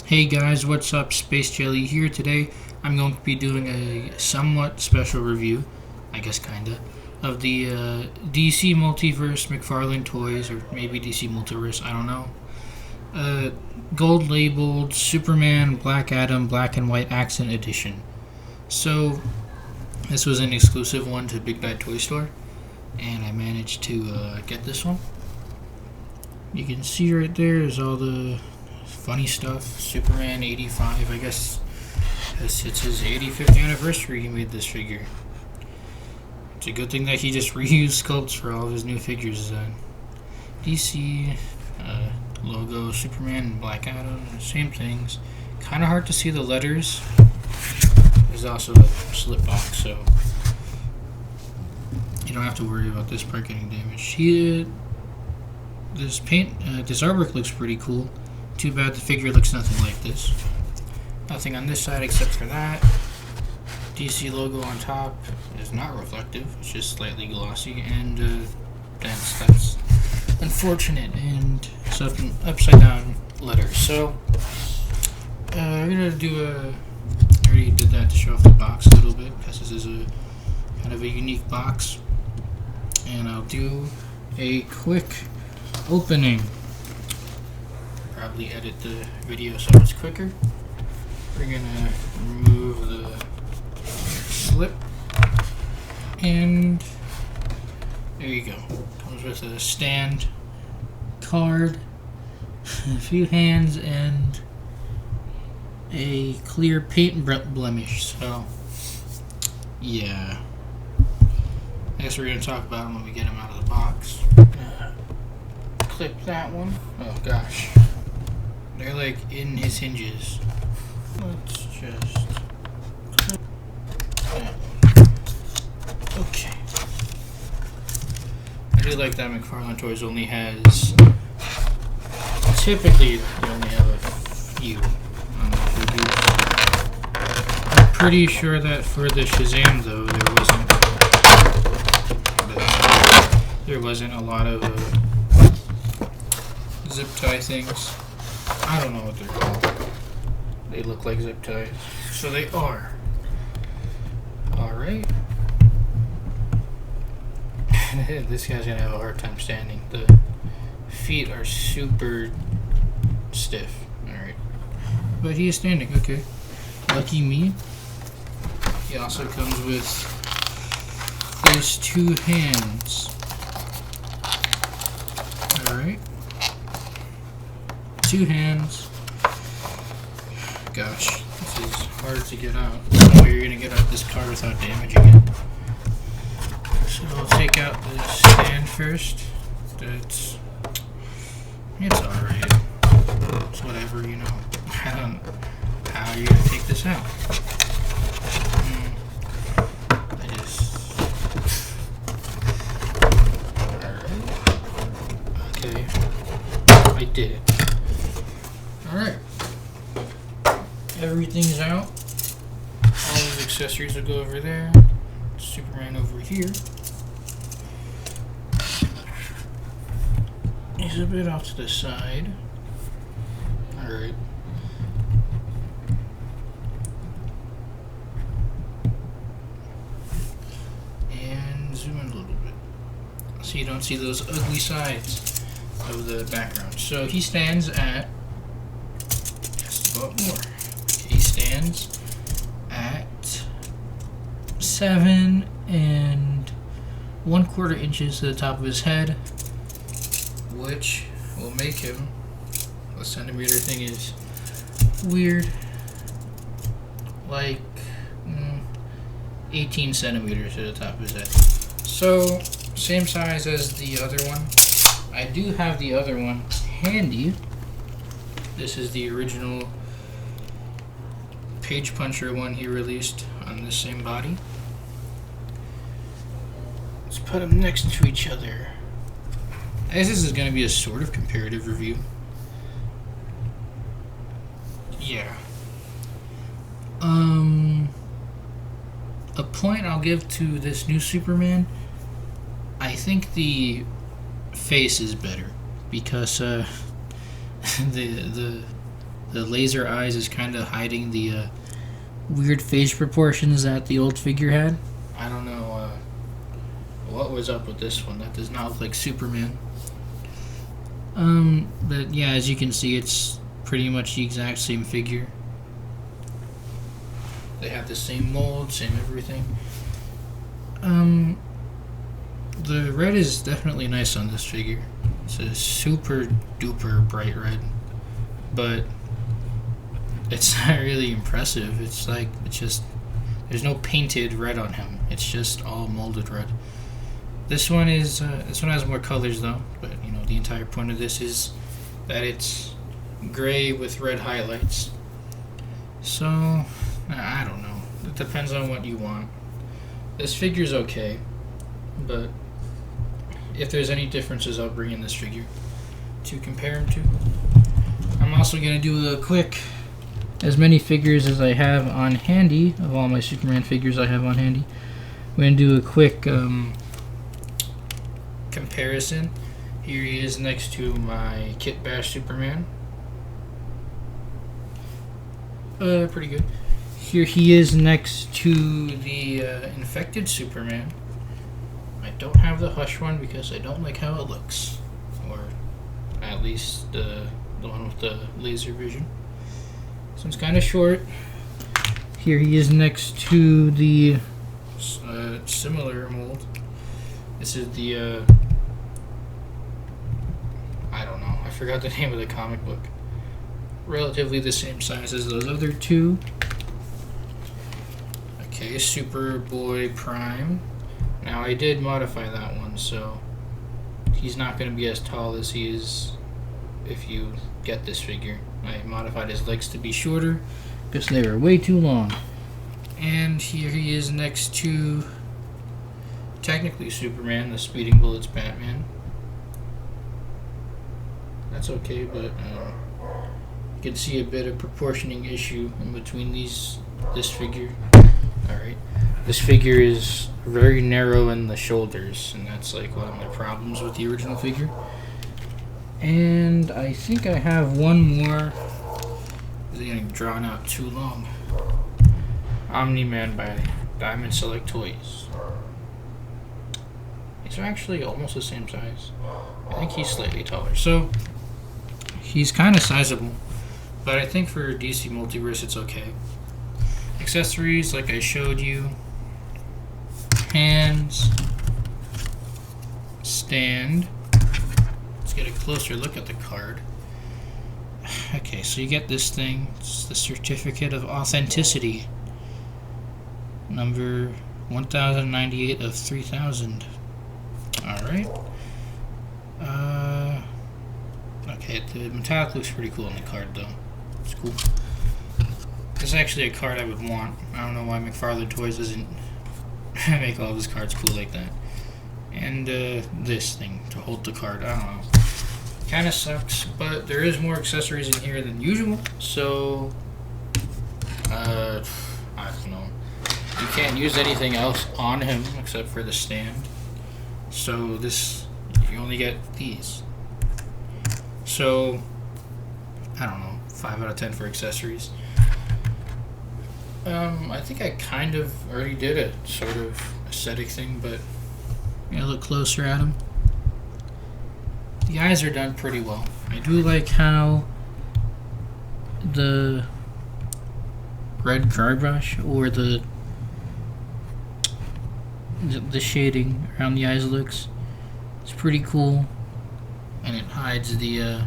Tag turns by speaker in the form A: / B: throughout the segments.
A: Hey guys, what's up? Space Jelly here. Today I'm going to be doing a somewhat special review, I guess kinda, of the DC Multiverse McFarlane toys, or maybe DC Multiverse, I don't know. Gold labeled Superman Black Adam Black and White Accent Edition. So this was an exclusive one to Big Bad Toy Store, and I managed to get this one. You can see right there is all the funny stuff. Superman 85, I guess it's his 85th anniversary he made this figure. It's a good thing that he just reused sculpts for all of his new figures. DC logo, Superman and Black Adam, same things. Kind of hard to see the letters. There's also a slip box, so you don't have to worry about this part getting damaged. This artwork looks pretty cool. Too bad the figure looks nothing like this. Nothing on this side except for that. DC logo on top is not reflective, it's just slightly glossy, and that's unfortunate, and some upside down letters. So I'm gonna do I already did that to show off the box a little bit because this is a kind of a unique box, and I'll do a quick opening. Probably edit the video so it's quicker. We're gonna remove the slip, and there you go. Comes with a stand, card, a few hands, and a clear paint blemish. So yeah, I guess we're gonna talk about them when we get them out of the box. Clip that one. Oh gosh. They're like in his hinges. Let's just clip that one. Okay. I do like that McFarlane Toys only has, typically they only have a few on the figures. I'm pretty sure that for the Shazam though there wasn't a lot of zip tie things. I don't know what they're called. They look like zip ties. So they are. Alright. This guy's gonna have a hard time standing. The feet are super stiff. Alright. But he is standing, okay. Lucky me. He also comes with those two hands. Alright. Two hands. Gosh, this is hard to get out. I don't know how you're going to get out this card without damaging it. So we'll take out the stand first. It's alright. It's whatever, you know. I don't know how you're going to take this out. Alright. Okay. I did it. Alright. Everything's out. All these accessories will go over there. Superman over here. He's a bit off to the side. Alright. And zoom in a little bit so you don't see those ugly sides of the background. So he stands at more. He stands at 7 1/4 inches to the top of his head, which will make him, the centimeter thing is weird, like 18 centimeters to the top of his head. So same size as the other one. I do have the other one handy. This is the original page puncher one he released on the same body. Let's put them next to each other. I guess this is going to be a sort of comparative review. Yeah. A point I'll give to this new Superman, I think the face is better because the The laser eyes is kind of hiding the weird face proportions that the old figure had. I don't know what was up with this one. That does not look like Superman. But yeah, as you can see, it's pretty much the exact same figure. They have the same mold, same everything. The red is definitely nice on this figure. It's a super duper bright red, but it's not really impressive. It's just, there's no painted red on him. It's just all molded red. This one has more colors though, but you know, the entire point of this is that it's gray with red highlights. So, I don't know. It depends on what you want. This figure's okay, but if there's any differences, I'll bring in this figure to compare them to. I'm also going to do a quick, as many figures as I have on handy, of all my Superman figures I have on handy, I'm going to do a quick comparison. Here he is next to my Kit Bash Superman. Pretty good. Here he is next to the infected Superman. I don't have the Hush one because I don't like how it looks, or at least the one with the laser vision. This one's kind of short. Here he is next to the similar mold. This is the I don't know. I forgot the name of the comic book. Relatively the same size as those other two. Okay, Superboy Prime. Now I did modify that one, so he's not going to be as tall as he is if you get this figure. I modified his legs to be shorter because they were way too long. And here he is next to technically Superman, the Speeding Bullets Batman. That's okay, but you can see a bit of proportioning issue in between this figure. Alright. This figure is very narrow in the shoulders, and that's like one of my problems with the original figure. And I think I have one more. It's getting drawn out too long. Omni-Man by Diamond Select Toys. These are actually almost the same size. I think he's slightly taller. So, he's kind of sizable, but I think for DC Multiverse it's okay. Accessories, like I showed you. Hands. Stand. Let's get a closer look at the card. Okay, so you get this thing. It's the Certificate of Authenticity. Number 1098 of 3000. Alright. Okay, the metallic looks pretty cool on the card though. It's cool. This is actually a card I would want. I don't know why McFarlane Toys doesn't make all of his cards cool like that. And this thing to hold the card. I don't know. Kind of sucks, but there is more accessories in here than usual. So, I don't know. You can't use anything else on him except for the stand. So you only get these. So, I don't know. 5 out of 10 for accessories. I think I kind of already did a sort of aesthetic thing, but I'm gonna look closer at them. The eyes are done pretty well. I do like how the red dry brush or the shading around the eyes looks. It's pretty cool, and it hides the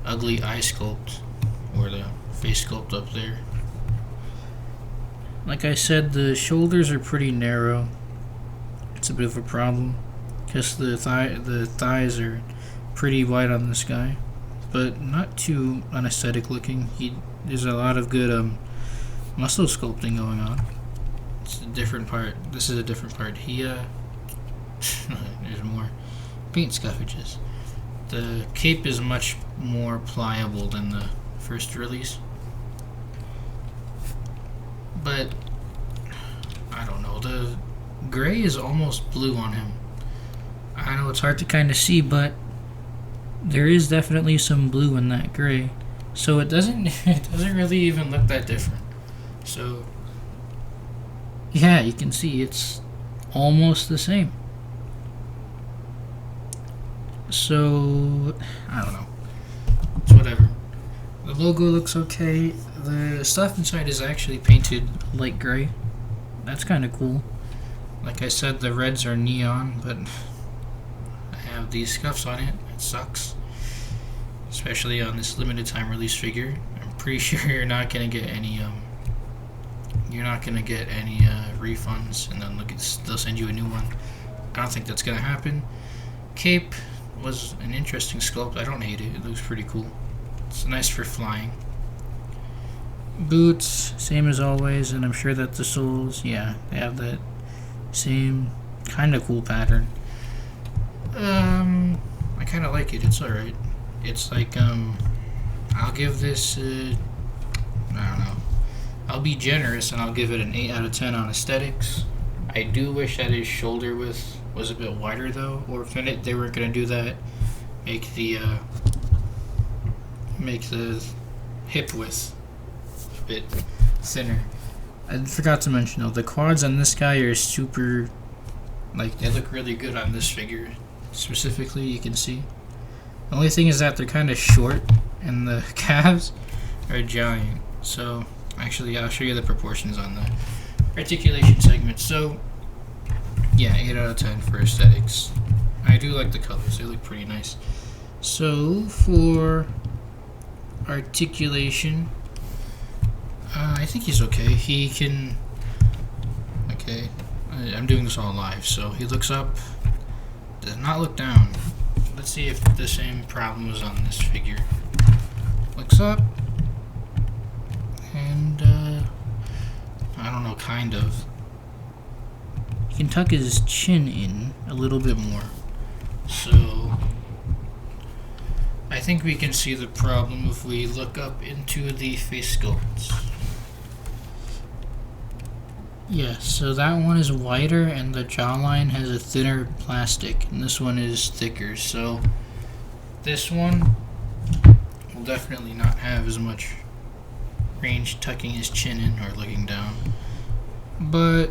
A: ugly eye sculpt or the face sculpt up there. Like I said, the shoulders are pretty narrow. It's a bit of a problem because the thighs are pretty wide on this guy, but not too unaesthetic looking. There's a lot of good muscle sculpting going on. It's a different part. This is a different part. There's more paint scuffages. The cape is much more pliable than the first release. But I don't know, the gray is almost blue on him. I know it's hard to kind of see, but there is definitely some blue in that gray. So it doesn't it doesn't really even look that different. So yeah, you can see it's almost the same. So I don't know. It's whatever. The logo looks okay. The stuff inside is actually painted light gray. That's kind of cool. Like I said, the reds are neon, but I have these scuffs on it. It sucks. Especially on this limited time release figure. I'm pretty sure you're not gonna get any refunds, and then they'll send you a new one. I don't think that's gonna happen. Cape was an interesting sculpt. I don't hate it. It looks pretty cool. It's nice for flying. Boots, same as always, and I'm sure that the soles, yeah, they have that same kind of cool pattern. I kind of like it. It's alright. It's like, I'll give this, I don't know. I'll be generous and I'll give it an 8 out of 10 on aesthetics. I do wish that his shoulder width was a bit wider though, or if they were going to do that, make the hip width a bit thinner. I forgot to mention though, the quads on this guy are super, like, they look really good on this figure. Specifically, you can see. The only thing is that they're kind of short and the calves are giant. So, actually, I'll show you the proportions on the articulation segment. So, yeah, 8 out of 10 for aesthetics. I do like the colors, they look pretty nice. So, for articulation, I think he's okay. He can, okay, I'm doing this all live, so he looks up, does not look down. Let's see if the same problem was on this figure. Looks up, and I don't know, kind of. He can tuck his chin in a little bit more. So I think we can see the problem if we look up into the face sculpts. Yeah, so that one is wider and the jawline has a thinner plastic, and this one is thicker. So this one will definitely not have as much range tucking his chin in or looking down. But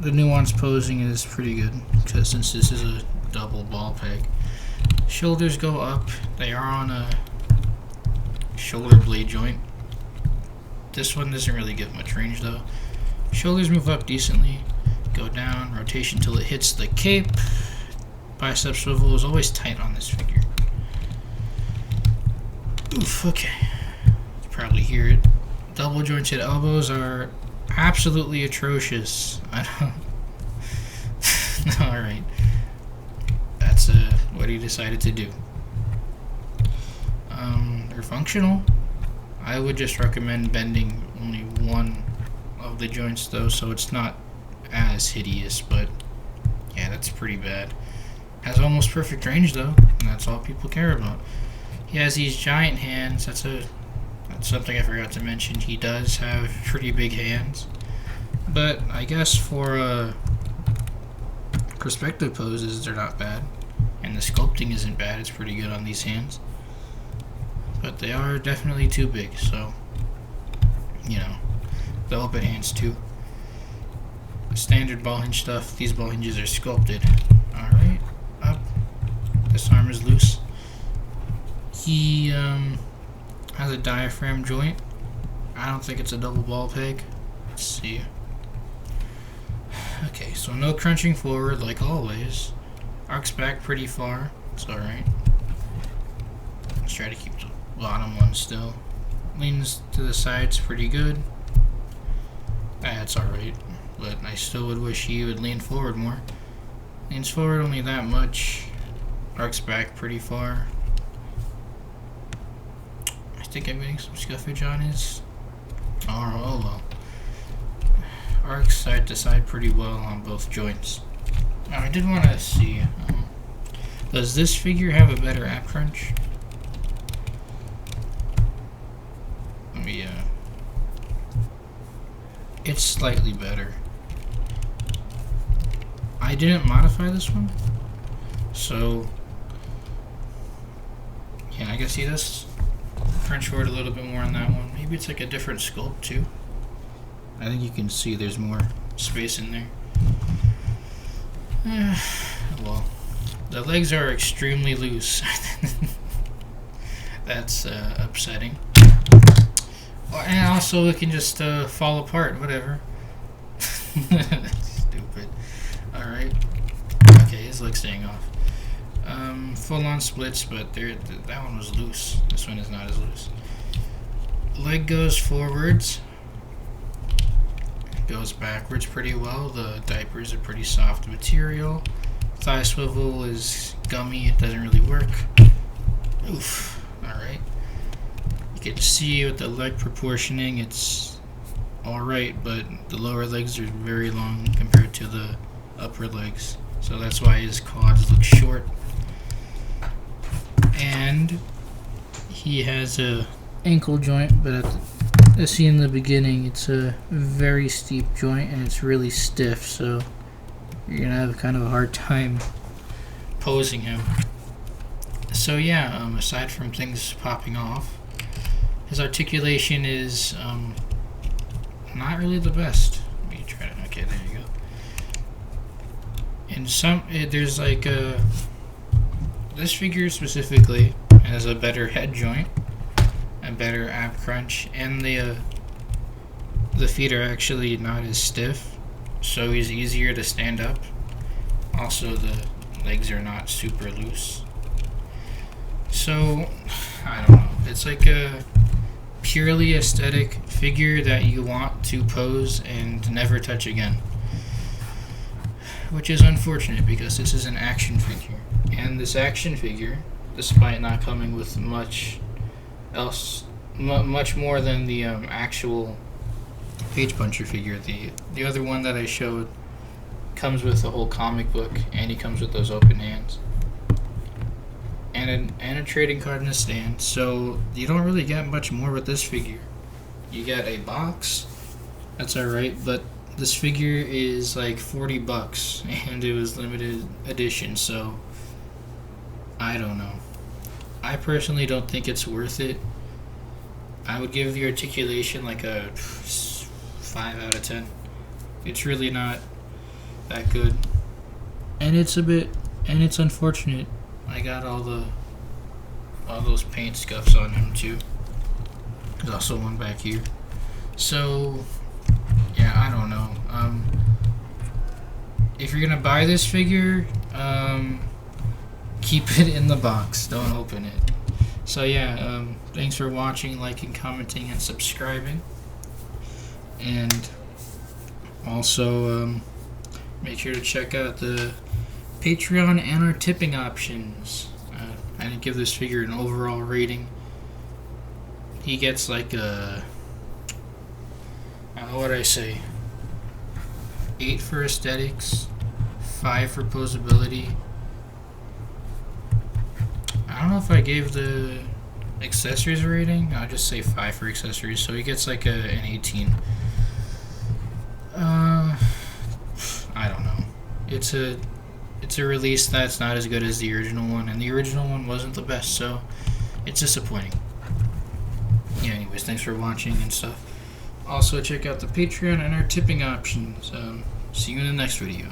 A: the nuance posing is pretty good, because since this is a double ball peg. Shoulders go up. They are on a shoulder blade joint. This one doesn't really give much range though. Shoulders move up decently, go down, rotation till it hits the cape. Bicep swivel is always tight on this figure. Oof, okay. You probably hear it. Double jointed elbows are absolutely atrocious. I don't. Alright. That's what he decided to do. They're functional. I would just recommend bending only one of the joints though, so it's not as hideous, but yeah, that's pretty bad. Has almost perfect range though, and that's all people care about. He has these giant hands. That's something I forgot to mention. He does have pretty big hands, but I guess for perspective poses, they're not bad, and the sculpting isn't bad. It's pretty good on these hands, but they are definitely too big, so you know, the open hands too. Standard ball hinge stuff. These ball hinges are sculpted. Alright, up. This arm is loose. He has a diaphragm joint. I don't think it's a double ball peg. Let's see. Okay, so no crunching forward like always. Arcs back pretty far. It's alright. Let's try to keep the bottom one still. Leans to the sides pretty good. That's alright, but I still would wish he would lean forward more. Leans forward only that much. Arcs back pretty far. I think I'm getting some scuffage on his. Oh well. Arcs side to side pretty well on both joints. Now I did want to see, does this figure have a better ab crunch? Let me, it's slightly better. I didn't modify this one, so yeah, I guess he does. crunch forward a little bit more on that one. Maybe it's like a different sculpt too. I think you can see there's more space in there. Well, the legs are extremely loose. That's upsetting. And also it can just fall apart, whatever. Stupid. Alright. Okay, his leg's staying off. Full on splits, but that one was loose. This one is not as loose. Leg goes forwards. Goes backwards pretty well. The diapers are pretty soft material. Thigh swivel is gummy. It doesn't really work. Oof. Alright. You can see with the leg proportioning, it's alright, but the lower legs are very long compared to the upper legs. So that's why his quads look short. And he has a ankle joint, but as seen in the beginning, it's a very steep joint and it's really stiff, so you're gonna have kind of a hard time posing him. So yeah, aside from things popping off, his articulation is not really the best. Let me try it. Okay, there you go. And there's like this figure specifically has a better head joint, a better ab crunch, and the feet are actually not as stiff, so he's easier to stand up. Also, the legs are not super loose. So, I don't know. It's like a purely aesthetic figure that you want to pose and never touch again. Which is unfortunate because this is an action figure. And this action figure, despite not coming with much else, much more than the actual Page Puncher figure, the other one that I showed comes with a whole comic book, and he comes with those open hands. And a trading card and a stand, so you don't really get much more with this figure. You get a box, that's alright, but this figure is like $40 and it was limited edition, so I don't know. I personally don't think it's worth it. I would give the articulation like a 5 out of 10. It's really not that good. And it's unfortunate. I got all those paint scuffs on him too. There's also one back here. So yeah, I don't know. If you're gonna buy this figure, keep it in the box. Don't open it. So yeah, thanks for watching, liking, commenting, and subscribing. And also make sure to check out the Patreon and our tipping options. I didn't give this figure an overall rating. He gets like a, I don't know what I say, 8 for aesthetics, 5 for posability. I don't know if I gave the accessories a rating. I'll just say 5 for accessories. So he gets like an 18. I don't know. It's a release that's not as good as the original one, and the original one wasn't the best, so it's disappointing. Yeah, anyways, thanks for watching and stuff. Also, check out the Patreon and our tipping options. See you in the next video.